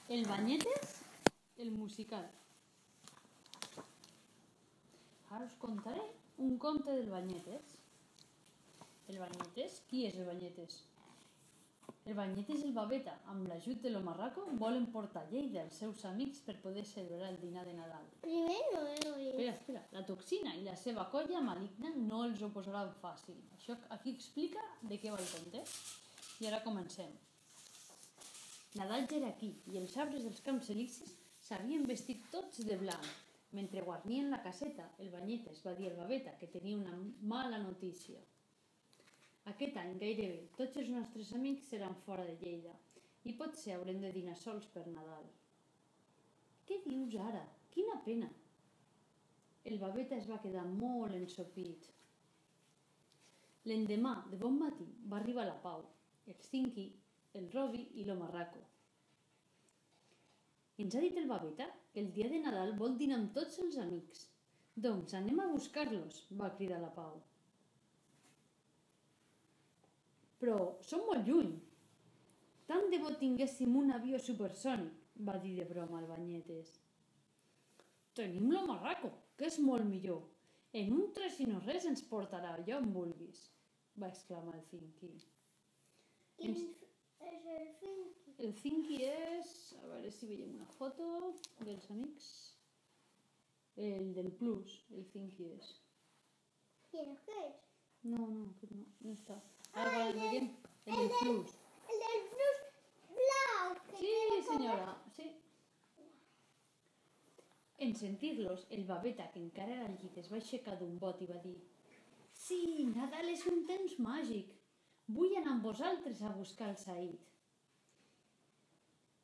El Banyetes, el musical. Ara us contaré un conte del Banyetes. El Banyetes? Qui és el Banyetes? El Banyetes i el Babeta, amb l'ajut de l'Omarraco, volen portar a Lleida els seus amics per poder celebrar el dinar de Nadal. Primer no he oído. Espera. La toxina i la seva colla maligna no els ho posaran fàcil. Això aquí explica de què va el conte. I ara comencem. Nadal ja era aquí i els arbres dels Camps Elisis s'havien vestit tots de blanc. Mentre guarnien la caseta, el Banyetes va dir al Babeta que tenia una mala notícia. Aquest any gairebé tots els nostres amics seran fora de Lleida i potser haurem de dinar sols per Nadal. Què dius ara? Quina pena! El Babeta es va quedar molt ensopit. L'endemà, de bon matí, va arribar la Pau, el Cinqui, el Robi i l'Omarraco. Ens ha dit el Babeta que el dia de Nadal vol dinar amb tots els amics. Doncs anem a buscar-los, va cridar la Pau. Però som molt lluny. Tant de bo tinguéssim un avió supersònic, va dir de broma el Banyetes. Tenim l'Omarraco, que és molt millor. En un tres i no res ens portarà allà on vulguis, va exclamar el Cinqui. Quin és el Cinqui? El Cinqui és... A veure si veiem una foto dels amics. El del Plus, el Cinqui és. I aquest? No, aquest no està. Ara el veiem, el del Plus. El del Plus blau. Sí, senyora, sí. En sentir-los, el Babeta, que encara era al llit, es va aixecar d'un bot i va dir: Sí, Nadal és un temps màgic. Vull anar amb vosaltres a buscar el Saïd.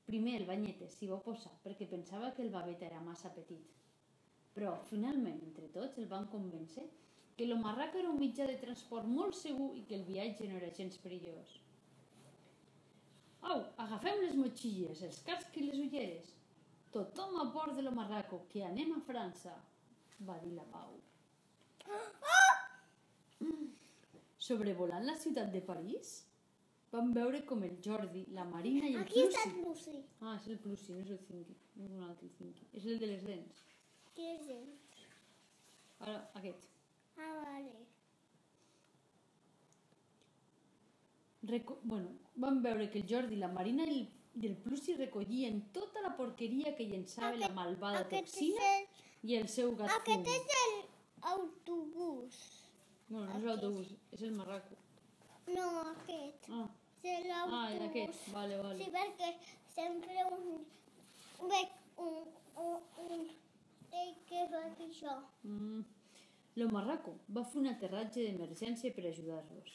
Primer el Banyetes s'hi va oposar perquè pensava que el Babeta era massa petit. Però, finalment, entre tots, el van convèncer que l'Omarraco era un mitjà de transport molt segur i que el viatge no era gens perillós. Au, agafem les motxilles, els cascs i les ulleres. Tothom a bord de l'Omarraco, que anem a França, va dir la Pau. Sobrevolant la ciutat de París, van veure com el Jordi, la Marina i el Aquí Plusi... està el Plusi. Ah, és el Plusi, no és el Cinqui. No és un altre Cinqui. És el de les dents. Qui és ell? Ara, aquest. Ah, vale. Van veure que el Jordi, la Marina i el Plusi recollien tota la porqueria que llençava la malvada toxina i el seu gat fum. Aquest és l'autobús. Bueno, no és l'autobús, és el Marraco. No, aquest. Ah, És l'autobús. és aquest, vale. Sí, perquè sempre veig un que fa això. L'Omarraco va fer un aterratge d'emergència per ajudar-los.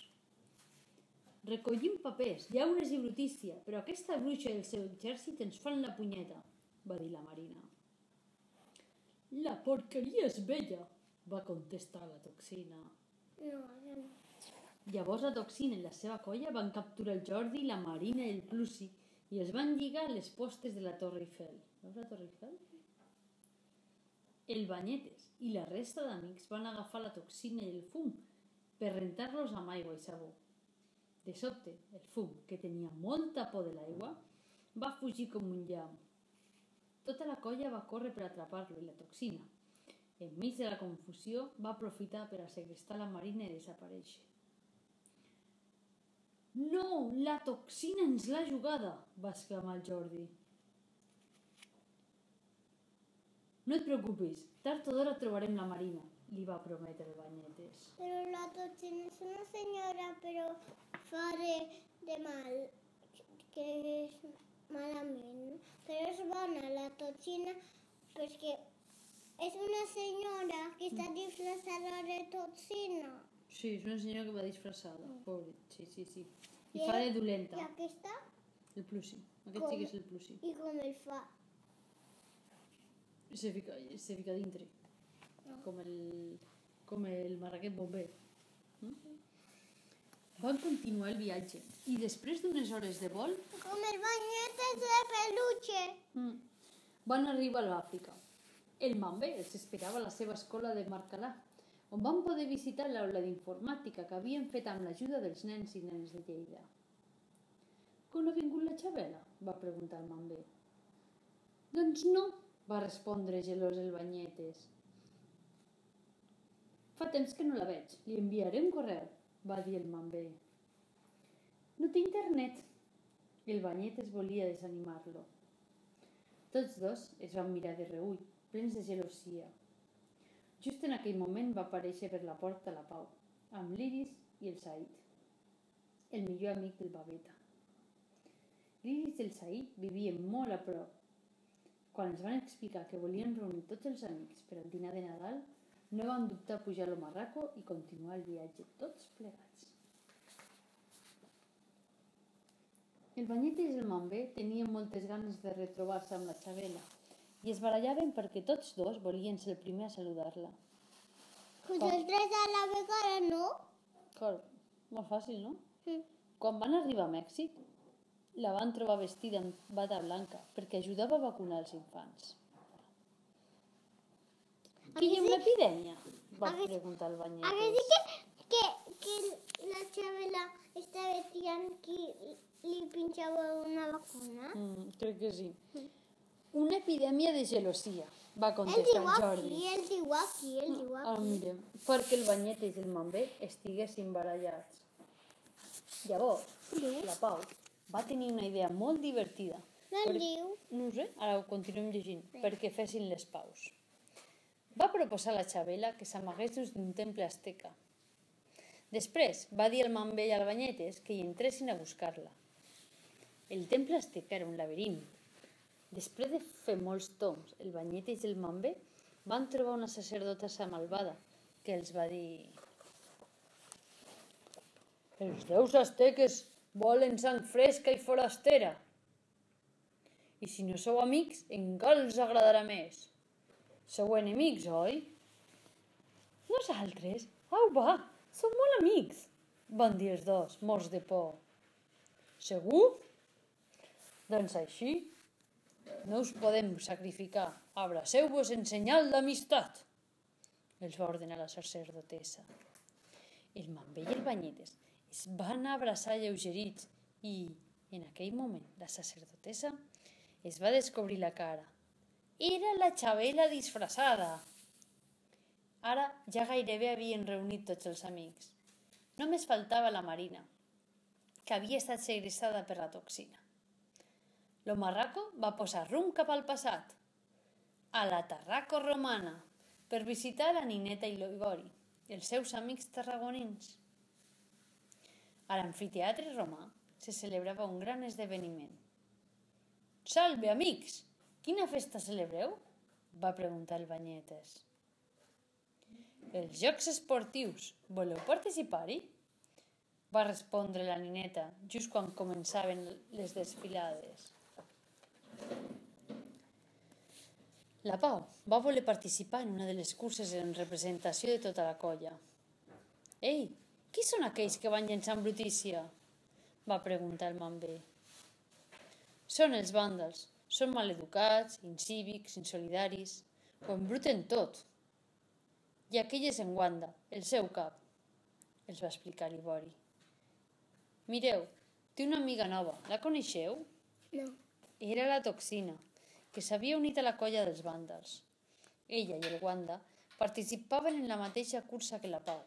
Recollim papers, llaunes i brutícia, però aquesta bruixa i el seu exèrcit ens fan la punyeta, va dir la Marina. La porqueria és vella, va contestar la toxina. No. Llavors la toxina i la seva colla van capturar el Jordi, la Marina i el Plusi i els van lligar a les postes de la Torre Eiffel. Veus la Torre Eiffel? El Banyetes i la resta d'amics van agafar la toxina i el fum per rentar-los amb aigua i sabó. De sobte, el fum, que tenia molta por de l'aigua, va fugir com un llamp. Tota la colla va córrer per atrapar-lo i la toxina, enmig de la confusió, va aprofitar per a segrestar la Marina i desaparèixer. No, la toxina ens l'ha jugada, va exclamar el Jordi. No et preocupis, tard o d'hora trobarem la Marina, li va prometre el Banyetes. Però la toxina és una senyora, però fa de mal, que és malament. Però és bona la toxina perquè és una senyora que està disfressada de toxina. Sí, és una senyora que va disfressada, pobre, sí. I fa de dolenta. I aquesta? El Plusi, aquest sí que és el Plusi. I com el fa? Se fica dintre, com el marraquet bomber. Van continuar el viatge i després d'unes hores de vol... Com el Banyetes de peluche. Van arribar a l'Àfrica. El Mambe els esperava a la seva escola de Marcalà, on van poder visitar l'aula d'informàtica que havien fet amb l'ajuda dels nens i nenes de Lleida. Com ha vingut la Xabela? Va preguntar el Mambe. Doncs no, va respondre gelós el Banyetes. Fa temps que no la veig, li enviaré un correu, va dir el Mambé. No té internet. El Banyetes volia desanimar-lo. Tots dos es van mirar de reüll, plens de gelosia. Just en aquell moment va aparèixer per la porta la Pau, amb l'Iris i el Said, el millor amic del Babeta. L'Iris i el Said vivien molt a prop. Quan els van explicar que volien reunir tots els amics per al dinar de Nadal, no van dubtar a pujar a l'Omarraco i continuar el viatge tots plegats. El Banyetes i el Mambé tenien moltes ganes de retrobar-se amb la Xabela i es barallaven perquè tots dos volien ser el primer a saludar-la. Pues els tres a la vegada, no? Clar, molt fàcil, no? Sí. Quan van arribar a Mèxic, la van trobar vestida amb bata blanca perquè ajudava a vacunar els infants. Què hi ha una epidèmia? Va preguntar el Banyetes. A que sí que la Xabela estava tirant qui li pinxava una vacuna? Crec que sí. Una epidèmia de gelosia, va contestar el Jordi. Ell diu aquí. Mirem, perquè el Banyetes i el Mambé estiguessin barallats. Llavors, la Pau va tenir una idea molt divertida. Diu? No ho sé, ara ho continuem llegint, perquè fessin les paus. Va proposar a la Xabela que s'amagués dins d'un temple asteca. Després va dir al Mambé i al Banyetes que hi entressin a buscar-la. El temple asteca era un laberint. Després de fer molts tombs, el Banyetes i el Mambé van trobar una sacerdotessa malvada que els va dir: els déus asteques volen sang fresca i forastera. I si no sou amics, encara els agradarà més. Sou enemics, oi? Nosaltres? Au, va, som molt amics, van dir els dos, morts de por. Segur? Doncs així no us podem sacrificar. Abraceu-vos en senyal d'amistat, els va ordenar la sacerdotessa. El Mambé i el Banyetes es van abraçar alleugerits i, en aquell moment, la sacerdotessa es va descobrir la cara. Era la Xabela disfressada. Ara ja gairebé havien reunit tots els amics. Només faltava la Marina, que havia estat segressada per la toxina. L'Omarraco va posar rumb cap al passat, a la Tarraco romana, per visitar la Nineta i l'Ibori, els seus amics tarragonins. A l'amfiteatre romà se celebrava un gran esdeveniment. «Salve, amics! Quina festa celebreu?», va preguntar el Banyetes. «Els Jocs Esportius. Voleu participar-hi?», va respondre la Nineta just quan començaven les desfilades. La Pau va voler participar en una de les curses en representació de tota la colla. «Ei, qui són aquells que van llençant brutícia?», va preguntar el Mambé. «Són els vàndals. Són maleducats, incívics, insolidaris. Ho embruten tot. I aquell és en Wanda, el seu cap», els va explicar l'Ibori. «Mireu, té una amiga nova. La coneixeu?» No. Era la Toxina, que s'havia unit a la colla dels vàndals. Ella i el Wanda participaven en la mateixa cursa que la Pau.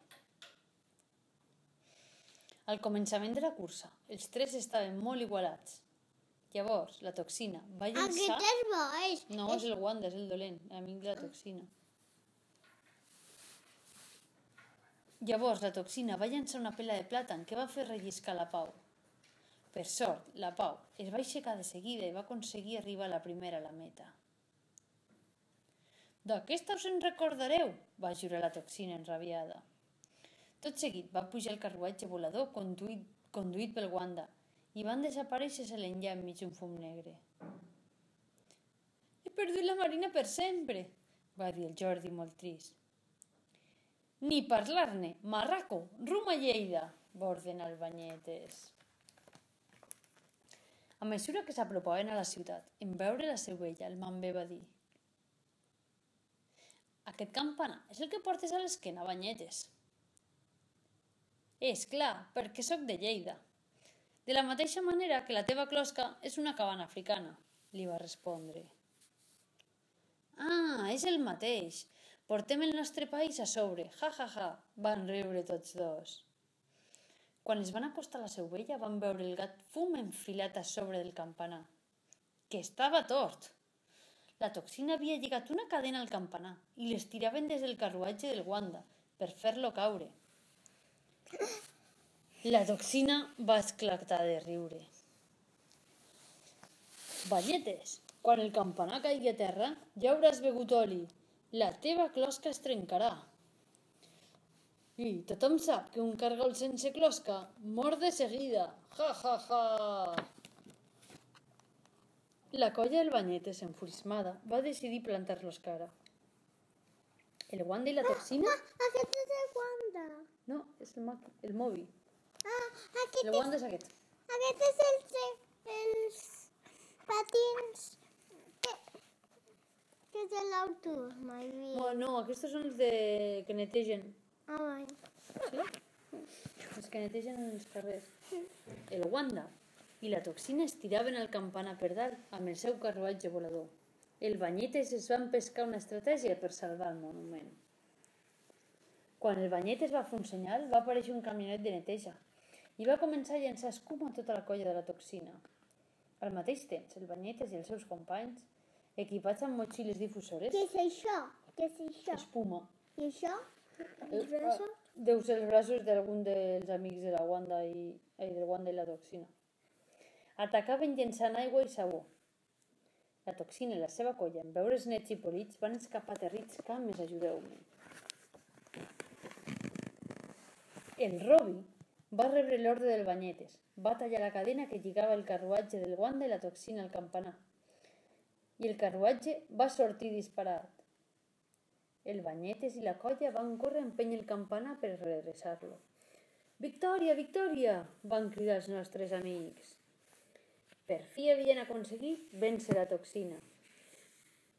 Al començament de la cursa, els tres estaven molt igualats. Llavors, la Toxina va llençar... Aquest és bo, No, és el Wanda, és el dolent, amic de la Toxina. Llavors, la Toxina va llençar una pela de plàtan que va fer relliscar la Pau. Per sort, la Pau es va aixecar de seguida i va aconseguir arribar la primera a la meta. «D'aquesta us en recordareu», va jurar la Toxina enrabiada. Tot seguit va pujar el carruatge volador conduït pel Wanda i van desaparèixer a l'enllà enmig d'un fum negre. «He perdut la Marina per sempre», va dir el Jordi molt trist. «Ni parlar-ne, marraco, rum a Lleida», va ordenar el Banyetes. A mesura que s'apropaven a la ciutat, en veure la Ceuella, el Mambé va dir: «Aquest campanar és el que portes a l'esquena, Banyetes?» «És clar, perquè sóc de Lleida. De la mateixa manera que la teva closca és una cabana africana», li va respondre. Ah, és el mateix. Portem el nostre país a sobre. Ja, ja, ja, van riure tots dos. Quan es van acostar a la seu vella van veure el gat fum enfilat a sobre del campanar, que estava tort. La toxina havia lligat una cadena al campanar i les tiraven des del carruatge del Wanda per fer-lo caure. La toxina va esclatar de riure. Banyetes, quan el campanar caigui a terra, ja hauràs begut oli. La teva closca es trencarà. I tothom sap que un cargol sense closca mor de seguida. Ja, ja, ja. La colla del Banyetes, enfurismada, va decidir plantar-los cara. El Wanda i la toxina... Aquest és el Wanda. No, és el Moby. Aquest El Wanda és aquest. és els patins que és de l'autobús, mai vi. No, aquests són els que netegen. Ai. Sí? Els que netegen els carrers. El Wanda i la toxina es tiraven el campanar per dalt amb el seu carruatge volador. El Banyetes es van pescar una estratègia per salvar el monument. Quan el Banyetes va fer un senyal, va aparèixer un camionet de neteja i va començar a llançar escuma a tota la colla de la toxina. Al mateix temps, el Banyetes i els seus companys, equipats amb motxilles difusores... Què és això? Què és això? Espuma. I això? Els braços? Deu ser els braços d'algun dels amics de la Wanda del Wanda i la toxina. Atacaven llençant aigua i sabó. La toxina i la seva colla, en veure's nets i polits, van escapar aterrits. Cames, ajudeu-me. El Robi va rebre l'ordre del Banyetes. Va tallar la cadena que lligava el carruatge del Wanda i la toxina al campanar. I el carruatge va sortir disparat. El Banyetes i la colla van córrer a empènyer el campanar per redreçar-lo. «Victòria, victòria!» van cridar els nostres amics. Per fi havien aconseguit vèncer la toxina.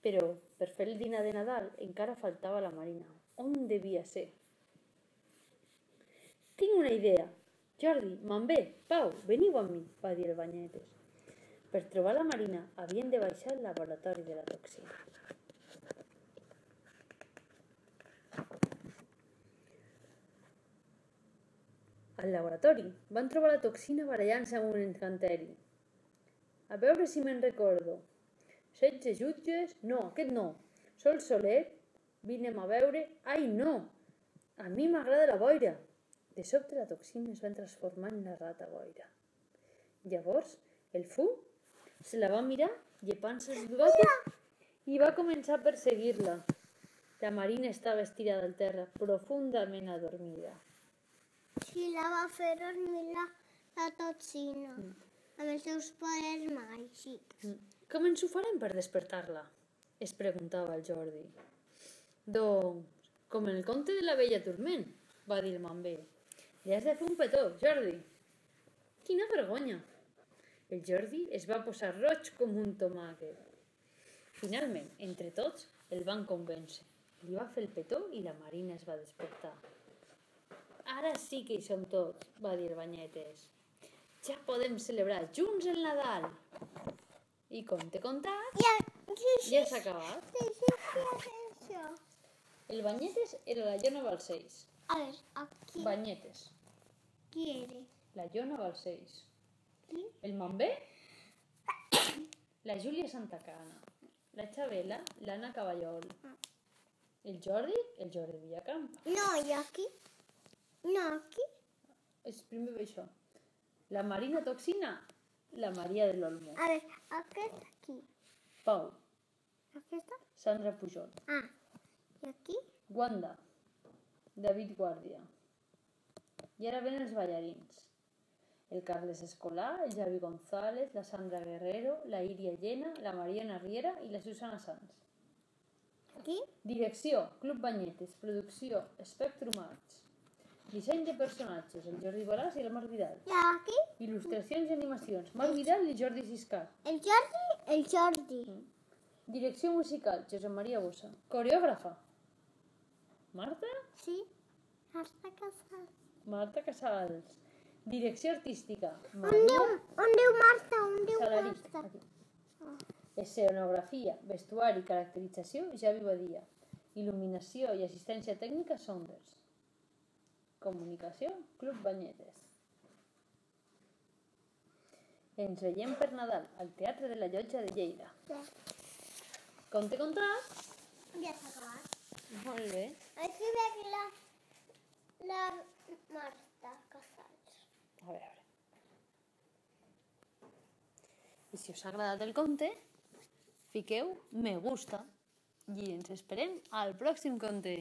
Però per fer el dinar de Nadal encara faltava la Marina. On devia ser? «Tinc una idea. Jordi, Mambé, Pau, veniu amb mi», va dir el Banyetes. Per trobar la Marina havien de baixar al laboratori de la toxina. Al laboratori van trobar la toxina barallant-se amb un encanteri. A veure si me'n recordo. 16 jutges? No, aquest no. Sol Soler? Vinem a veure. Ai, no! A mi m'agrada la boira. De sobte la toxina es va transformar en la rata boira. Llavors, el fum se la va mirar, llepant-se els bigotis, i va començar a perseguir-la. La Marina estava estirada al terra, profundament adormida. Sí, la va fer dormir la toxina. Amb els seus poders màgics. Com ens ho farem per despertar-la? Es preguntava el Jordi. Doncs, com en el conte de la vella Turment, va dir el Mambé. Li has de fer un petó, Jordi. Quina vergonya. El Jordi es va posar roig com un tomàquet. Finalment, entre tots, el van convèncer. Li va fer el petó i la Marina es va despertar. Ara sí que hi som tots, va dir Banyetes. Ja podem celebrar junts el Nadal. I conte contat, ja s'ha acabat. Sí. El Banyetes era la Iona Balcells. A ver, aquí. Banyetes. ¿Qui era? La Iona Balcells. Qui? El Mambé, la Júlia Santacana. La Xabela, l'Anna Caballol. El Jordi Villacampa. No, i aquí? No, aquí? És primer això. La Marina Toxina, la Maria de l'Olmo. A ver, aquest aquí. Pau, Aquesta? Sandra Pujol. Ah, i aquí? Wanda, David Guàrdia. I ara venen els ballarins. El Carles Escolà, el Javi González, la Sandra Guerrero, la Iria Llena, la Mariana Riera i la Susana Sanz. Aquí? Direcció, Club Banyetes. Producció, Spectrum Arts. Disseny de personatges, el Jordi Balàs i el Marc Vidal. I aquí? Il·lustracions i animacions, Marc Vidal i Jordi Siscar. El Jordi. Direcció musical, Josep Maria Bossa. Coreògrafa, Marta? Sí, Marta Casal. Marta Casals. Direcció artística, On diu Marta? Salarich. Marta? Aquí. Escenografia, vestuari, caracterització, Javi Badia. Il·luminació i assistència tècnica, Saunders. Comunicació, Club Banyetes. Ens veiem per Nadal al Teatre de la Llotja de Lleida. Conte contat? Ja s'ha acabat. Molt bé. Aquí veig la Marta Casals. A veure. I si us ha agradat el conte, fiqueu me gusta i ens esperem al pròxim conte.